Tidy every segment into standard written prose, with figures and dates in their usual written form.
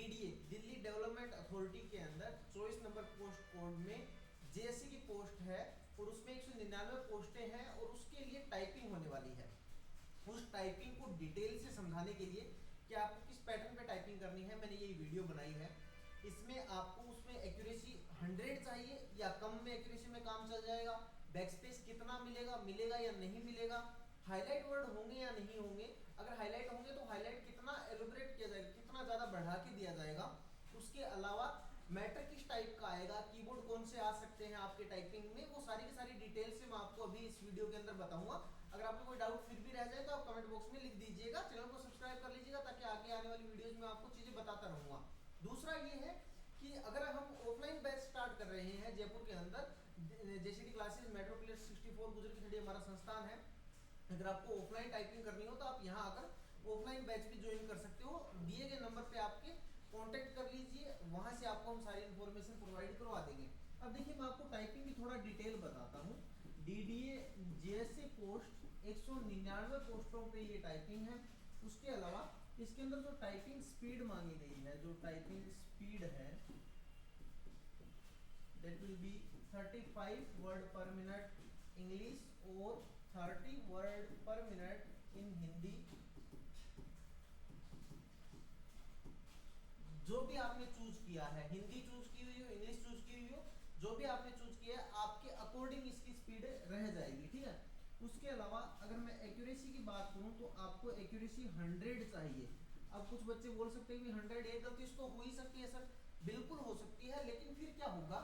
DDA Delhi development authority के अंदर 24 number post code में जेएससी की पोस्ट है और उसमें 199 पोस्टें हैं और उसके लिए टाइपिंग होने वाली है। उस टाइपिंग को डिटेल से समझाने के लिए कि आपको किस पैटर्न पे टाइपिंग करनी है, मैंने ये वीडियो बनाई है। इसमें आपको उसमें एक्यूरेसी 100 चाहिए या कम में एक्यूरेसी में काम चल जाएगा, बैकस्पेस कितना मिलेगा या नहीं मिलेगा, हाईलाइट वर्ड होंगे या नहीं होंगे, अगर हाईलाइट होंगे तो हाईलाइट कितना एलोबरेट किया जाएगा, कितना ज़्यादा बढ़ा के दिया जाएगा, उसके अलावा मैटर किस टाइप का आएगा, कीबोर्ड कौन से आ सकते हैं आपके टाइपिंग में, वो सारी की सारी डिटेल से मैं आपको अभी इस वीडियो के अंदर बताऊंगा। अगर आपको कोई डाउट फिर भी रह जाए तो आप कमेंट बॉक्स में लिख दीजिएगा, चैनल को सब्सक्राइब कर लीजिएगा ताकि आगे आने वाली वीडियोज में आपको चीज़ें बताता रहूँगा। दूसरा ये है कि अगर हम ऑफलाइन बैच स्टार्ट कर रहे हैं जयपुर के अंदर, जेसीडी क्लासेस मेट्रो प्लेस 64 गुजर की हमारा संस्थान है, अगर आपको ऑफलाइन टाइपिंग करनी हो तो आप यहाँ आकर ऑफलाइन बैच भी ज्वाइन कर सकते हो। दिए गए नंबर पे आपके कांटेक्ट कर लीजिए, वहाँ से आपको हम सारी इन्फॉर्मेशन प्रोवाइड करवा देंगे। अब देखिए मैं आपको टाइपिंग की थोड़ा डिटेल बताता हूँ। डीडीए जेएससी पोस्ट 199 पोस्टों पे ये टाइपिंग है। उसके अलावा इसके अंदर जो टाइपिंग स्पीड मांगी गई है, जो टाइपिंग स्पीड है that will be 35 word per minute English और 30 word per minute in Hindi. जो भी आपने चूज किया है, हिंदी चूज की हुई हो, इंग्लिश चूज की हुई हो, जो भी आपने चूज किया है आपके अकॉर्डिंग इसकी स्पीड रह जाएगी, ठीक है। उसके अलावा अगर मैं एक्यूरेसी की बात करूं तो आपको एक्यूरेसी 100 चाहिए। अब कुछ बच्चे बोल सकते हैं कि 100 एक गलती तो हो ही सकती है सर, बिल्कुल हो सकती है, लेकिन फिर क्या होगा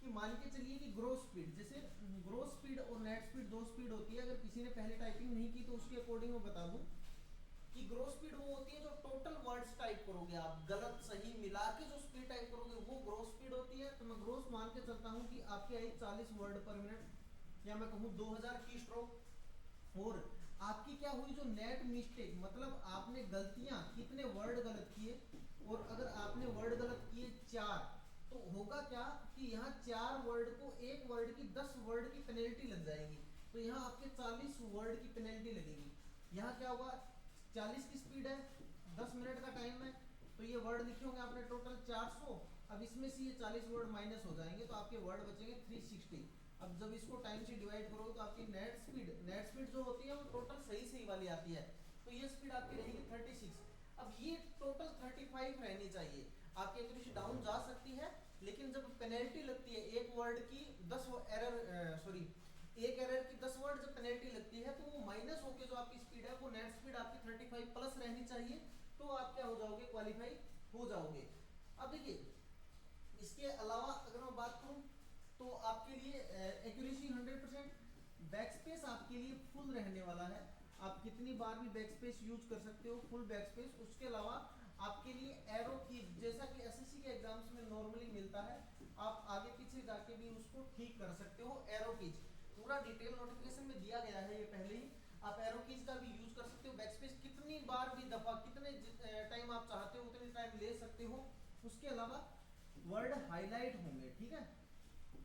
कि मान के चलिए कि ग्रोथ स्पीड, जैसे ग्रोथ स्पीड और नेट स्पीड दो स्पीड होती है। अगर किसी ने पहले टाइपिंग नहीं की तो उसके अकॉर्डिंग मैं बता दूं कि ग्रोथ स्पीड वो होती है जो टोटल वर्ड्स टाइप करोगे आप, गलत सही मिला के जो स्पीड टाइप करोगे वो ग्रोथ स्पीड होती है। तो मैं ग्रोथ मान के चलता हूँ कि आपके आई 40 वर्ड पर मिनट या मैं कहूँ 2000 की स्ट्रोक। और आपकी क्या हुई जो नेट मिस्टेक, मतलब आपने गलतियां कितने वर्ड गलत किए, और अगर आपने वर्ड गलत किए 4 तो होगा क्या कि यहाँ 4 वर्ड को एक वर्ड की 10 वर्ड की पेनल्टी लग जाएगी। तो यहाँ आपके 40 वर्ड की पेनल्टी लगेगी। यहाँ क्या होगा, 40 की स्पीड है, 10 मिनट का टाइम है, तो ये वर्ड लिखे होंगे आपने टोटल 400। अब इसमें से ये 40 वर्ड माइनस हो जाएंगे तो आपके वर्ड बचेंगे 360। अब जब इसको टाइम से डिवाइड करोगे तो आपकी नेट स्पीड जो होती है वो टोटल सही वाली आती है, तो ये स्पीड आपकी रहेगी 36। अब ये टोटल 35 रहनी चाहिए। आपकी एक्यूरेसी डाउन जा सकती है, लेकिन जब पेनल्टी लगती है एक वर्ड की 10 एक एरर की 10 वर्ड जब पेनल्टी लगती है तो वो माइनस होकर जो आपकी स्पीड है वो नेट स्पीड आपकी 35 प्लस रहनी चाहिए, तो आप क्या हो जाओगे, क्वालिफाई हो जाओगे। अब देखिए इसके अलावा अगर मैं बात करूं तो आपके लिए एक्यूरेसी 100%, बैक स्पेस आपके लिए फुल रहने वाला है, आप कितनी बार भी बैक स्पेस यूज कर सकते हो, फुल बैक स्पेस। उसके अलावा आपके लिए एरो की, जैसा कि एसएससी के एग्जाम्स में नॉर्मली मिलता है, आप आगे पीछे जाके भी उसको ठीक कर सकते हो। एरो कीज पूरा डिटेल नोटिफिकेशन में दिया गया है ये पहले ही, आप एरो कीज का भी यूज कर सकते हो। बैक स्पेस कितनी बार भी दफा, कितने टाइम आप चाहते हो उतने टाइम ले सकते हो। उसके अलावा वर्ड हाईलाइट होंगे, ठीक है,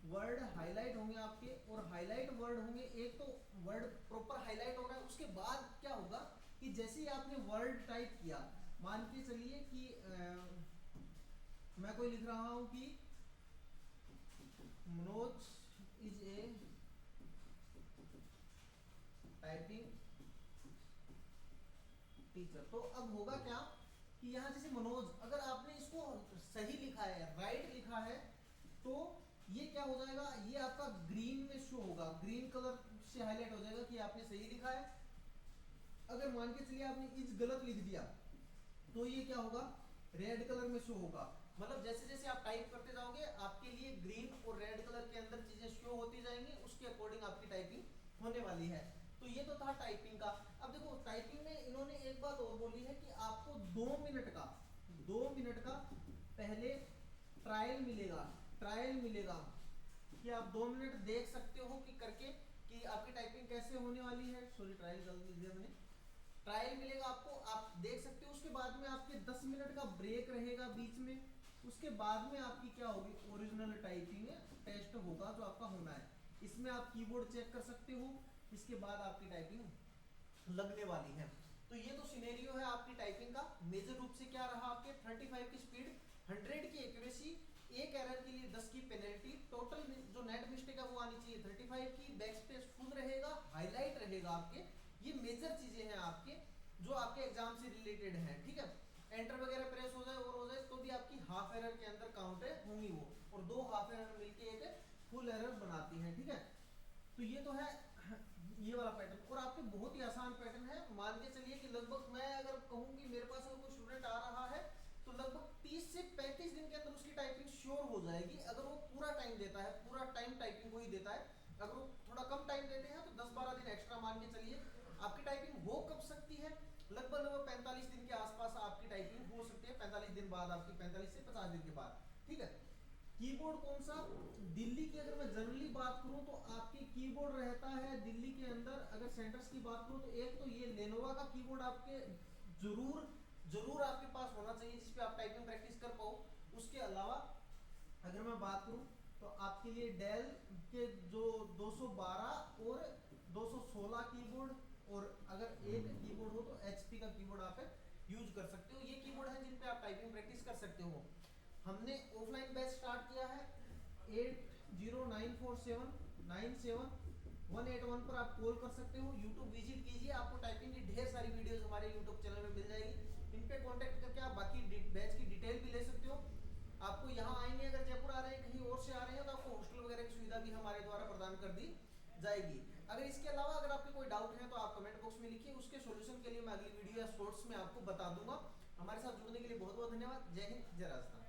वर्ड हाईलाइट होंगे आपके, और हाईलाइट वर्ड होंगे, एक तो वर्ड प्रॉपर हाईलाइट हो रहा है, उसके बाद क्या होगा कि जैसे ही आपने वर्ड टाइप किया, मान के चलिए कि मैं कोई लिख रहा हूं कि Manoj is a typing teacher, तो अब होगा क्या कि यहाँ जैसे मनोज, अगर आपने इसको सही लिखा है, राइट लिखा है, तो ये क्या हो जाएगा, ये आपका ग्रीन में शो होगा, ग्रीन कलर से हाईलाइट हो जाएगा कि आपने सही लिखा है। अगर मान के चलिए आपने इज गलत लिख दिया तो ये क्या होगा, रेड कलर में शो होगा। मतलब जैसे जैसे आप टाइप करते जाओगे आपके लिए ग्रीन और रेड कलर के अंदर चीजें शो होती जाएंगी, उसके अकॉर्डिंग आपकी टाइपिंग होने वाली है। तो ये तो था टाइपिंग का। अब देखो टाइपिंग में इन्होंने एक बात और बोली है कि आपको 2 मिनट का पहले ट्रायल मिलेगा कि आप 2 मिनट देख सकते हो कि करके कि आपकी टाइपिंग कैसे होने वाली है। सॉरी, ट्रायल गलत लिख दिया मैंने, ट्रायल मिलेगा आपको, आप देख सकते हो। उसके बाद में आपके 10 मिनट का ब्रेक रहेगा बीच में, उसके बाद में आपकी क्या होगी, ओरिजिनल टाइपिंग टेस्ट होगा जो आपका होना है। इसमें आप कीबोर्ड चेक कर सकते हो, इसके बाद आपकी टाइपिंग लगने वाली है। तो ये तो सिनेरियो सिनेरियो है आपकी टाइपिंग का, मेजर रूप से क्या रहा आपके 35 की स्पीड, 100 की एक्यूरेसी, एक एरर के लिए 10 की पेनल्टी, टोटल जो नेट मिस्टेक है वो आनी चाहिए 35 की, बैक स्पेस फुल रहेगा, हाईलाइट रहेगा आपके। ये मेजर चीजें हैं आपके जो आपके एग्जाम से रिलेटेड हैं, ठीक है। एंटर वगैरह प्रेस हो जाए और हो जाए तो भी आपकी हाफ एरर के अंदर काउंट होंगी वो, और दो हाफ एरर मिलके एक फुल एरर बनाती है, ठीक है। तो ये तो है ये वाला पैटर्न, और आपके बहुत ही आसान पैटर्न है। मान के चलिए कि लगभग मैं अगर कहूँ कि मेरे पास अगर कोई स्टूडेंट आ रहा है तो लगभग 30 से 35 दिन के अंदर उसकी टाइपिंग श्योर हो जाएगी, अगर वो पूरा टाइम देता है, पूरा टाइम टाइपिंग को ही देता है। अगर वो थोड़ा कम टाइम देते हैं तो 10-12 दिन एक्स्ट्रा मान के चलिए। आपकी टाइपिंग हो कब सकती है, लगभग 45 दिन के आसपास आपकी टाइपिंग हो सकती है, 45 दिन बाद आपकी, 45 से 50 दिन के बाद, ठीक है। कीबोर्ड कौन सा, दिल्ली की अगर मैं जनरली बात करूं तो आपकी कीबोर्ड रहता है दिल्ली के अंदर, अगर सेंटर्स की बात करूं तो एक तो ये लेनोवा का कीबोर्ड आपके जरूर आपके पास होना चाहिए जिसपे आप टाइपिंग प्रैक्टिस कर पाओ। उसके अलावा अगर मैं बात करूं तो आपके लिए डेल के जो 212 और 216 कीबोर्ड, और अगर एक कीबोर्ड हो तो एचपी का कीबोर्ड आप यूज कर सकते हो। ये कीबोर्ड है जिन पे आप टाइपिंग प्रैक्टिस कर सकते हो। हमने ऑफलाइन बैच स्टार्ट किया है 8094797181 पर आप कॉल कर सकते हो। यूट्यूब विजिट कीजिए, आपको टाइपिंग की ढेर सारी वीडियोस हमारे यूट्यूब चैनल में मिल जाएगी। इन पे कांटेक्ट करके आप बाकी बैच की डिटेल भी ले सकते हो। आपको यहाँ आएंगे, अगर जयपुर आ रहे हैं, कहीं और से आ रहे हैं, तो आपको हॉस्टल वगैरह की सुविधा भी हमारे द्वारा प्रदान कर दी जाएगी। अगर इसके अलावा अगर आपके कोई डाउट है तो आप कमेंट बॉक्स में लिखिए, उसके सॉल्यूशन के लिए मैं अगली वीडियो या शॉर्ट्स में आपको बता दूंगा। हमारे साथ जुड़ने के लिए बहुत बहुत धन्यवाद। जय हिंद, जय राजस्थान।